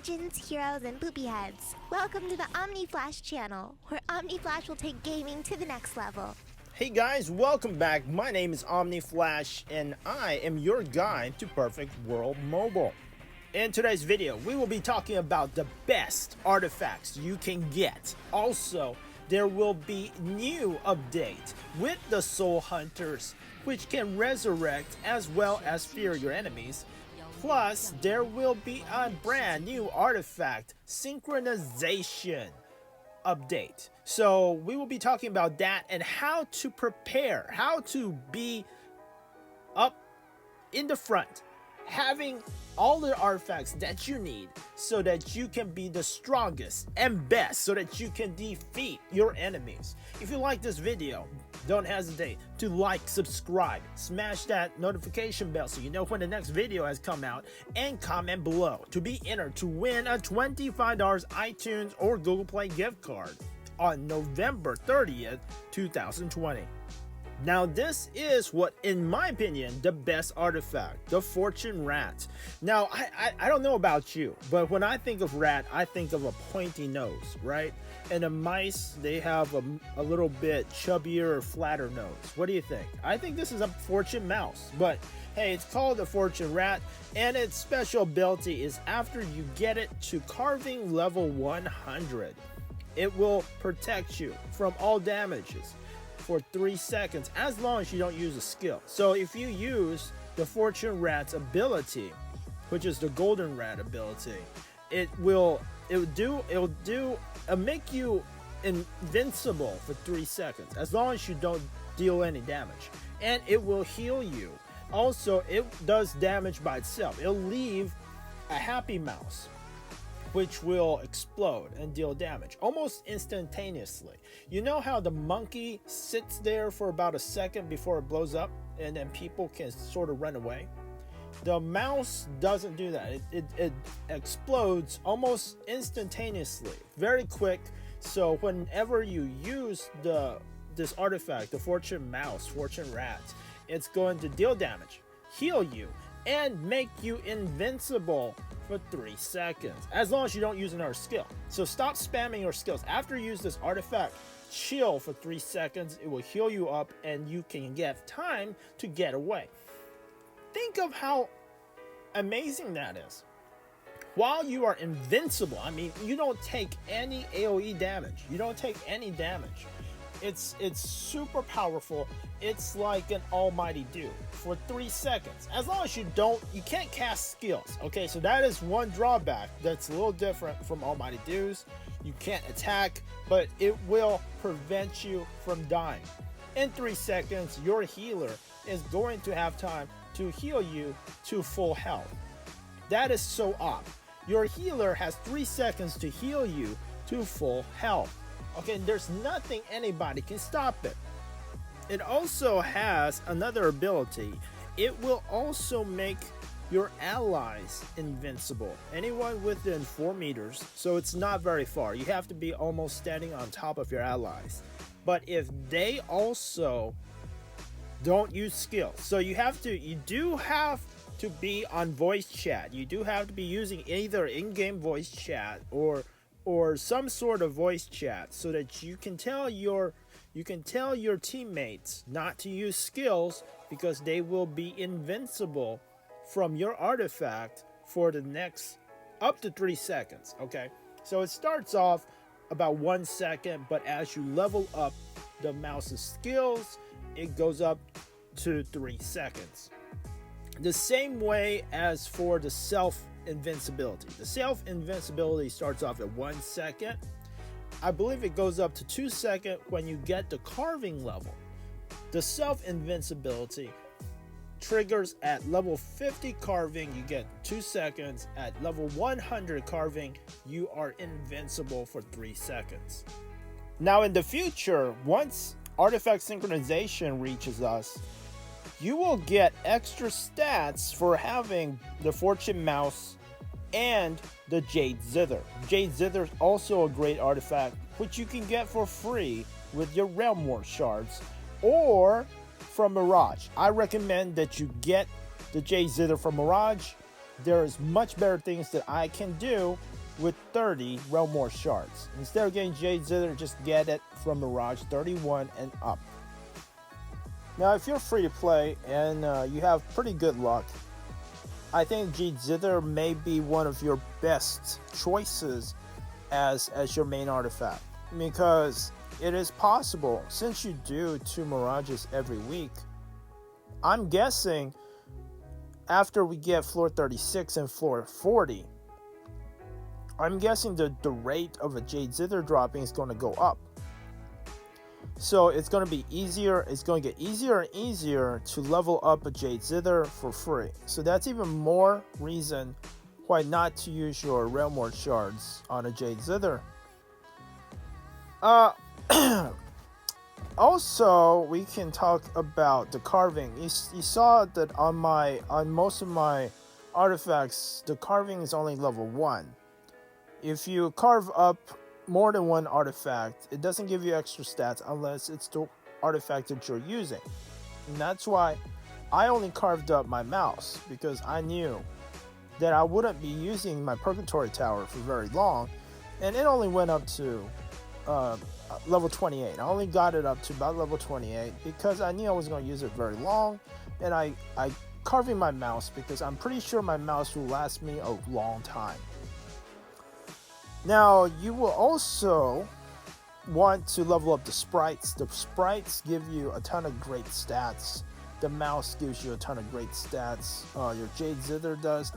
legends, heroes, and poopy heads. Welcome to the Omni Flash channel, where Omni Flash will take gaming to the next level. Hey guys, welcome back. My name is Omni Flash, and I am your guide to Perfect World Mobile. In today's video, we will be talking about the best artifacts you can get. Also, there will be new update with the Soul Hunters, which can resurrect as well as fear your enemies. Plus, there will be a brand new artifact, Synchronization update. So we will be talking about that and how to prepare, how to be up in the front, having all the artifacts that you need so that you can be the strongest and best, so that you can defeat your enemies. If you like this video, don't hesitate to like, subscribe, smash that notification bell so you know when the next video has come out, and comment below to be entered to win a $25 iTunes or Google Play gift card on November 30th, 2020. Now this is what, in my opinion, the best artifact, the Fortune Rat. Now, I don't know about you, but when I think of rat, I think of a pointy nose, right? And the mice, they have a little bit chubbier or flatter nose. What do you think? I think this is a Fortune Mouse, but hey, it's called the Fortune Rat, and its special ability is after you get it to carving level 100, it will protect you from all damages for 3 seconds as long as you don't use a skill. So if you use the Fortune Rat's ability, which is the Golden Rat ability, it'll make you invincible for 3 seconds as long as you don't deal any damage, and it will heal you. Also, it does damage by itself. It'll leave a happy mouse which will explode and deal damage almost instantaneously. You know how the monkey sits there for about a second before it blows up and then people can sort of run away? The mouse doesn't do that. It explodes almost instantaneously, very quick. So whenever you use this artifact, the Fortune Mouse, Fortune Rat, it's going to deal damage, heal you, and make you invincible for 3 seconds, as long as you don't use another skill. So stop spamming your skills. After you use this artifact, chill for 3 seconds. It will heal you up and you can get time to get away. Think of how amazing that is. While you are invincible, I mean, you don't take any AoE damage. You don't take any damage. It's super powerful. It's like an almighty dude for 3 seconds. As long as you can't cast skills. Okay, so that is one drawback that's a little different from almighty dudes. You can't attack, but it will prevent you from dying. In 3 seconds, your healer is going to have time to heal you to full health. That is so off. Your healer has 3 seconds to heal you to full health. Okay, there's nothing anybody can stop it. It also has another ability. It will also make your allies invincible. Anyone within 4 meters, so it's not very far. You have to be almost standing on top of your allies. But if they also don't use skills, so you do have to be on voice chat. You do have to be using either in-game voice chat or some sort of voice chat so that you can tell your teammates not to use skills, because they will be invincible from your artifact for the next up to 3 seconds. Okay, so it starts off about 1 second, but as you level up the mouse's skills, it goes up to 3 seconds. The same way as for the self-invincibility. The self-invincibility starts off at 1 second. I believe it goes up to 2 seconds when you get the carving level. The self-invincibility triggers at level 50 carving, you get 2 seconds. At level 100 carving, you are invincible for 3 seconds. Now in the future, once artifact synchronization reaches us, you will get extra stats for having the Fortune Mouse and the Jade Zither. Jade Zither is also a great artifact which you can get for free with your Realm War shards or from Mirage. I recommend that you get the Jade Zither from Mirage. there's much better things that I can do with 30 Realm War shards. Instead of getting Jade Zither, just get it from Mirage 31 and up. Now, if you're free to play and you have pretty good luck, I think Jade Zither may be one of your best choices as your main artifact, because it is possible, since you do 2 Mirages every week, I'm guessing after we get floor 36 and floor 40, I'm guessing the rate of a Jade Zither dropping is going to go up. So it's going to be easier, it's going to get easier and easier to level up a Jade Zither for free. So that's even more reason why not to use your Realm War shards on a Jade Zither. Also, we can talk about the carving. You saw that on most of my artifacts, the carving is only level 1. If you carve up more than one artifact, it doesn't give you extra stats unless it's the artifact that you're using. And that's why I only carved up my mouse, because I knew that I wouldn't be using my Purgatory Tower for very long, and it only went up to level 28. I only got it up to about level 28 because I knew I was going to use it very long, and I carving my mouse because I'm pretty sure my mouse will last me a long time. Now, you will also want to level up the sprites. The sprites give you a ton of great stats. The mouse gives you a ton of great stats. Your Jade Zither does.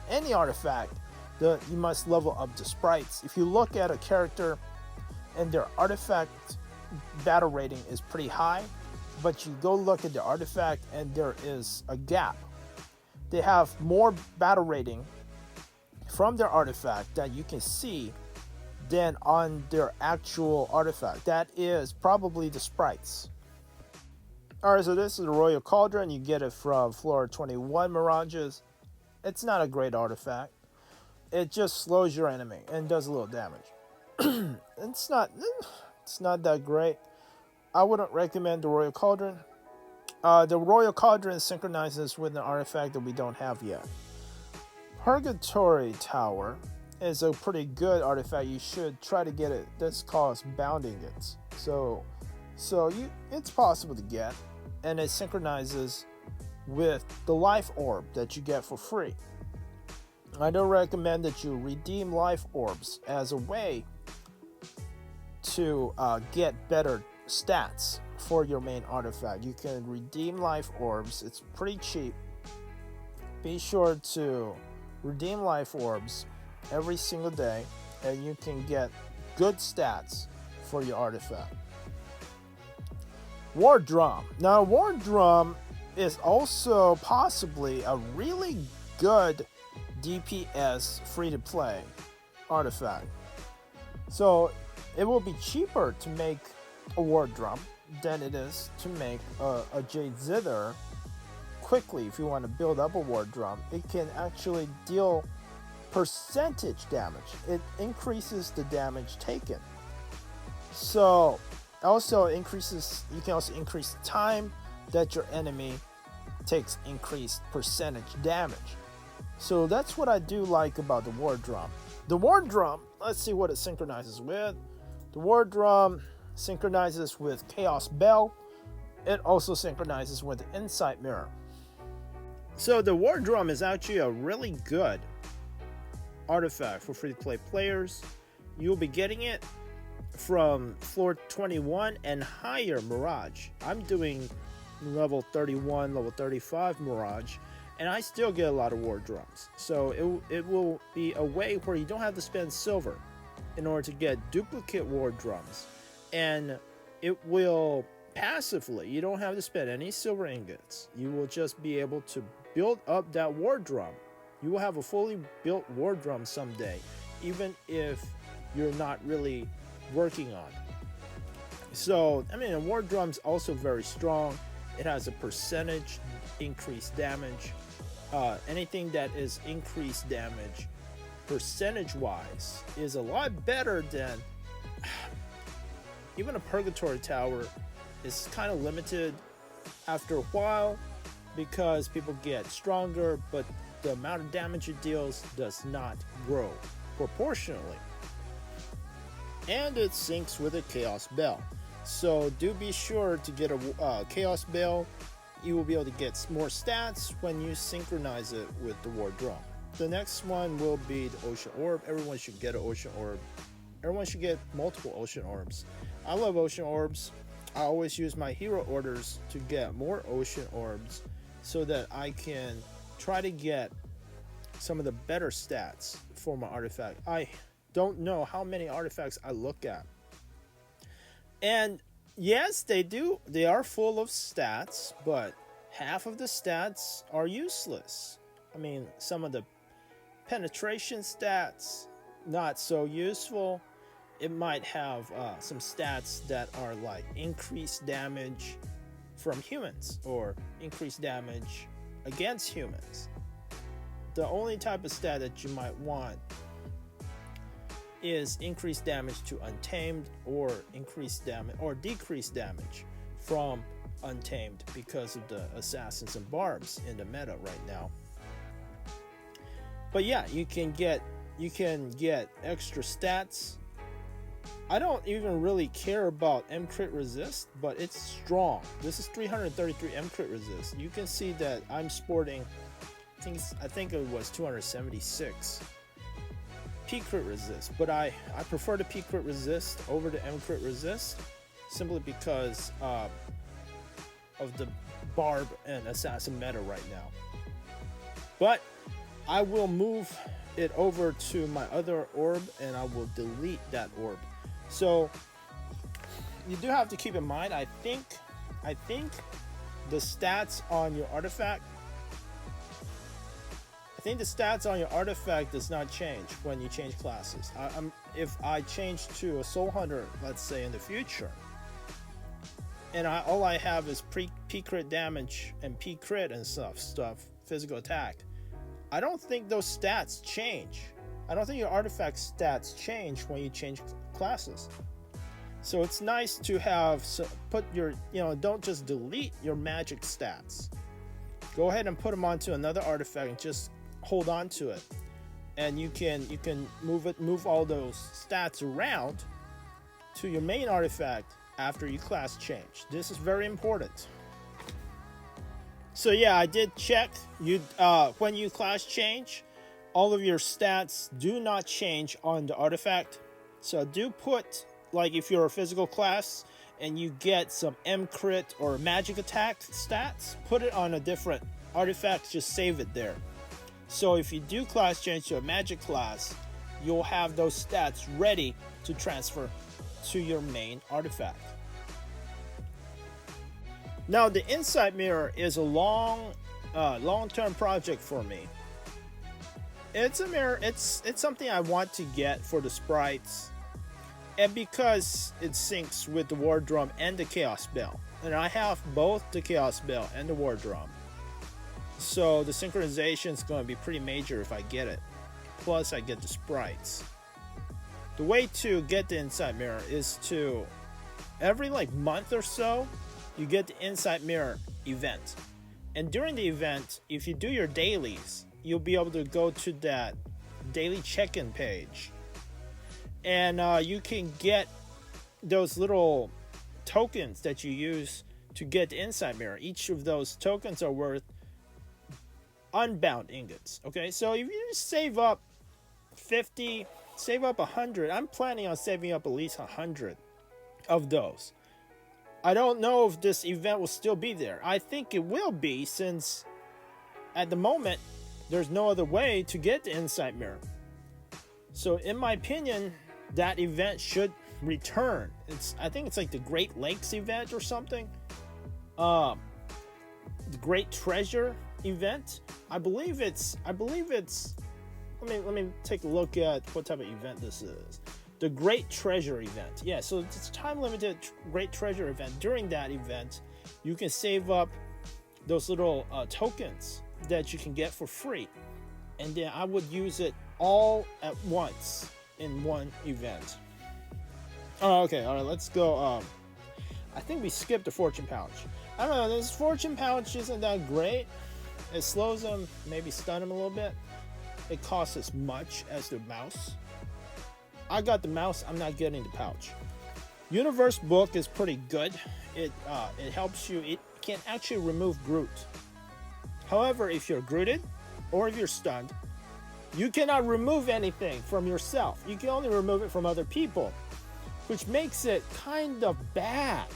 Any artifact, you must level up the sprites. If you look at a character and their artifact battle rating is pretty high, but you go look at the artifact and there is a gap. They have more battle rating from their artifact that you can see than on their actual artifact. That is probably the sprites. Alright, so this is the Royal Cauldron. You get it from floor 21 Mirages. It's not a great artifact. It just slows your enemy and does a little damage. It's not that great. I wouldn't recommend the Royal Cauldron. The Royal Cauldron synchronizes with an artifact that we don't have yet. Purgatory Tower is a pretty good artifact. You should try to get it. This costs bound ingots. So it's possible to get, and it synchronizes with the life orb that you get for free. I don't recommend that you redeem life orbs as a way to get better stats for your main artifact. You can redeem life orbs. It's pretty cheap. Be sure to redeem life orbs every single day, and you can get good stats for your artifact. War Drum. Now, War Drum is also possibly a really good DPS free-to-play artifact. So it will be cheaper to make a War Drum than it is to make a Jade Zither quickly. If you want to build up a War Drum, it can actually deal percentage damage. It increases the damage taken. So also increases, you can also increase the time that your enemy takes increased percentage damage. So that's what I do like about the War Drum. The War Drum, let's see what it synchronizes with. The War Drum synchronizes with Chaos Bell. It also synchronizes with the Insight Mirror. So the War Drum is actually a really good artifact for free-to-play players. You'll be getting it from floor 21 and higher Mirage. I'm doing level 31, level 35 Mirage, and I still get a lot of War Drums. So it will be a way where you don't have to spend silver in order to get duplicate War Drums, and it will passively, you don't have to spend any silver ingots. You will just be able to build up that War Drum. You will have a fully built War Drum someday, even if you're not really working on it. So, I mean, a War Drum's also very strong. It has a percentage increased damage. Anything that is increased damage percentage-wise is a lot better than even a Purgatory Tower is kind of limited after a while because people get stronger, but the amount of damage it deals does not grow proportionally. And it syncs with a Chaos Bell. So do be sure to get a Chaos Bell. You will be able to get more stats when you synchronize it with the War Drum. The next one will be the Ocean Orb. Everyone should get an Ocean Orb. Everyone should get multiple Ocean Orbs. I love Ocean Orbs. I always use my hero orders to get more Ocean Orbs so that I can try to get some of the better stats for my artifact. I don't know how many artifacts I look at. And yes, they are full of stats, but half of the stats are useless. I mean, some of the penetration stats, not so useful. It might have some stats that are like increased damage from humans or increased damage against humans. The only type of stat that you might want is increased damage to Untamed, or increased damage or decreased damage from Untamed because of the assassins and barbs in the meta right now. But yeah, you can get extra stats. I don't even really care about M crit resist, but it's strong. This is 333 M crit resist. You can see that I'm sporting, I think it was 276 P crit resist, but I prefer the P crit resist over the M crit resist simply because of the barb and assassin meta right now. But I will move it over to my other orb and I will delete that orb. So you do have to keep in mind, I think the stats on your artifact, does not change when you change classes. If I change to a soul hunter, let's say in the future, and all I have is P crit damage and P crit and stuff, physical attack, I don't think those stats change. I don't think your artifact stats change when you change classes. So it's nice to have put your, don't just delete your magic stats. Go ahead and put them onto another artifact and just hold on to it. And you can move all those stats around to your main artifact after you class change. This is very important. So yeah, I did check. When you class change, all of your stats do not change on the artifact. So do put, like if you're a physical class and you get some M crit or magic attack stats, put it on a different artifact, just save it there. So if you do class change to a magic class, you'll have those stats ready to transfer to your main artifact. Now the Insight Mirror is a long-term project for me. It's a mirror, it's something I want to get for the sprites, and because it syncs with the War Drum and the Chaos Bell, and I have both the Chaos Bell and the War Drum, so the synchronization is going to be pretty major if I get it. Plus I get the sprites. The way to get the Insight Mirror is to, every month or so, you get the Insight Mirror event, and during the event, if you do your dailies, you'll be able to go to that daily check-in page, and you can get those little tokens that you use to get the Insight Mirror. Each of those tokens are worth unbound ingots. Okay, so if you save up 50, save up 100, I'm planning on saving up at least 100 of those. I don't know if this event will still be there. I think it will be, since at the moment there's no other way to get the Insight Mirror. So in my opinion, that event should return. I think it's like the Great Lakes event or something. The Great Treasure event. I believe it's let me take a look at what type of event this is. The Great Treasure event. Yeah, so it's a time limited Great Treasure event. During that event, you can save up those little tokens that you can get for free, and then I would use it all at once in one event. Oh, okay, all right, let's go. I think we skipped the fortune pouch. I don't know, this fortune pouch isn't that great. It slows them, maybe stun them a little bit. It costs as much as the mouse. I got the mouse, I'm not getting the pouch. Universe Book is pretty good. It helps you, it can actually remove Groot. However, if you're Grooted or if you're stunned, you cannot remove anything from yourself. You can only remove it from other people, which makes it kind of bad.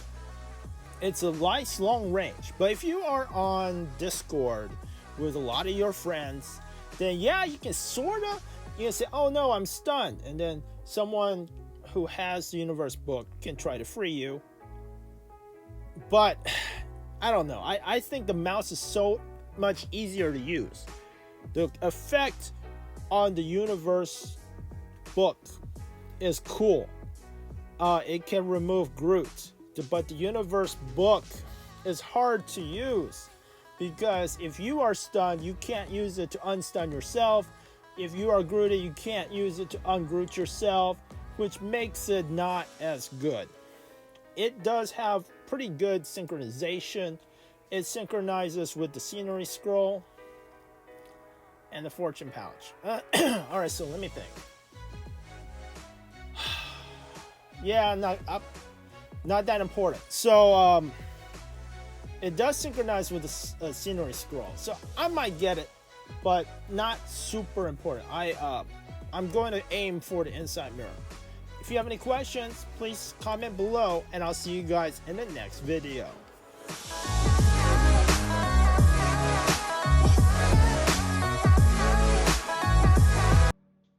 It's a nice long range, but if you are on Discord with a lot of your friends, then yeah, you can you can say, oh no, I'm stunned, and then someone who has the Universe Book can try to free you. But I don't know, I think the mouse is so much easier to use. The effect on the Universe Book is cool. It can remove Groot, but the Universe Book is hard to use because if you are stunned, you can't use it to unstun yourself. If you are Grooted, you can't use it to ungroot yourself, which makes it not as good. It does have pretty good synchronization. It synchronizes with the scenery scroll and the fortune pouch. Alright, so let me think. Yeah, not that important. So it does synchronize with the scenery scroll, so I might get it, but not super important. I'm going to aim for the inside mirror. If you have any questions, please comment below, and I'll see you guys in the next video.